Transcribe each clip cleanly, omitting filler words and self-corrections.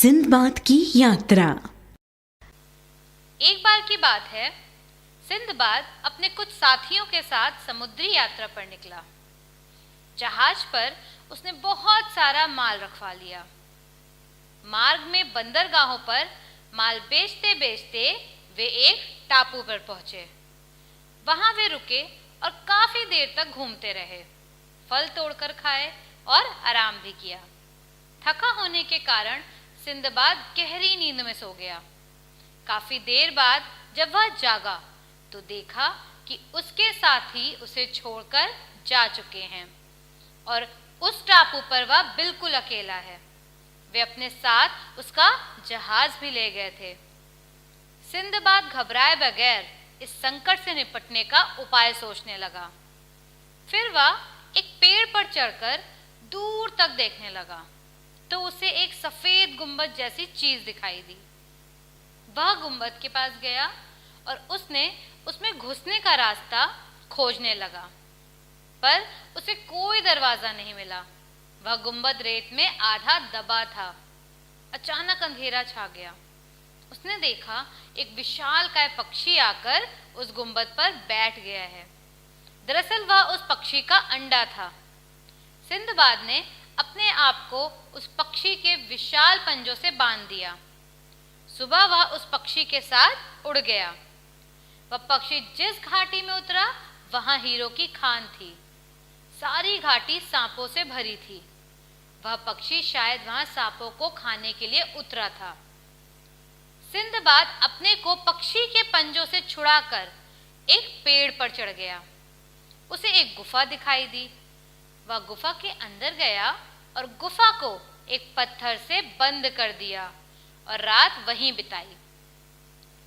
Sinbad की यात्रा। एक बार की बात है, सिंदबाद अपने कुछ साथियों के साथ समुद्री यात्रा पर निकला। जहाज पर उसने बहुत सारा माल रखवा लिया। मार्ग में बंदरगाहों पर माल बेचते बेचते वे एक टापू पर पहुंचे। वहां वे रुके और काफी देर तक घूमते रहे, फल तोड़कर खाए और आराम भी किया। थका होने के कारण सिंदबाद गहरी नींद में सो गया। काफी देर बाद जब वह जागा तो देखा कि उसके साथी उसे छोड़कर जा चुके हैं और उस टापू पर वह बिल्कुल अकेला है। वे अपने साथ उसका जहाज भी ले गए थे। सिंदबाद घबराए बगैर इस संकट से निपटने का उपाय सोचने लगा। फिर वह एक पेड़ पर चढ़कर दूर तक देखने लगा तो उसे एक सफेद गुंबद जैसी चीज दिखाई दी। वह गुंबद के पास गया और उसने उसमें घुसने का रास्ता खोजने लगा, पर उसे कोई दरवाजा नहीं मिला। वह गुंबद रेत में आधा दबा था। अचानक अंधेरा छा गया। उसने देखा एक विशालकाय पक्षी आकर उस गुंबद पर बैठ गया है। दरअसल वह उस पक्षी का अंडा था। सिंदबाद ने अपने आप को उस पक्षी के विशाल पंजों से बांध दिया। सुबह वह उस पक्षी के साथ उड़ गया। वह पक्षी जिस घाटी में उतरा वहां हीरों की खान थी। सारी घाटी सांपों से भरी थी। वह पक्षी शायद वहां सांपों को खाने के लिए उतरा था। सिंदबाद अपने को पक्षी के पंजों से छुड़ाकर एक पेड़ पर चढ़ गया। उसे एक गुफा दिखाई दी। वह गुफा के अंदर गया और गुफा को एक पत्थर से बंद कर दिया और रात वहीं बिताई।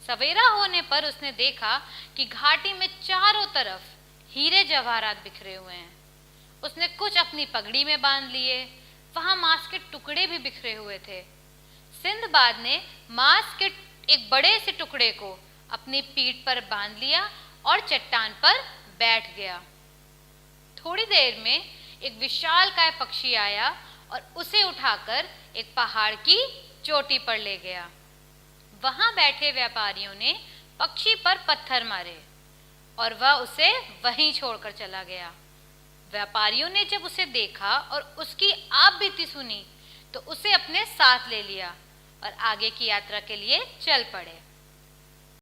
सवेरा होने पर उसने देखा कि घाटी में चारों तरफ हीरे जवाहरात बिखरे हुए हैं। उसने कुछ अपनी पगड़ी में बांध लिए। वहां मांस के टुकड़े भी बिखरे हुए थे। सिंदबाद ने मांस के एक बड़े से टुकड़े को अपनी पीठ पर बांध लिया और चट्टान पर बैठ गया। थोड़ी देर में एक विशालकाय पक्षी आया और उसे उठाकर एक पहाड़ की चोटी पर ले गया। वहां बैठे व्यापारियों ने पक्षी पर पत्थर मारे और वह उसे वहीं छोड़कर चला गया। व्यापारियों ने जब उसे देखा और उसकी आपबीती सुनी तो उसे अपने साथ ले लिया और आगे की यात्रा के लिए चल पड़े।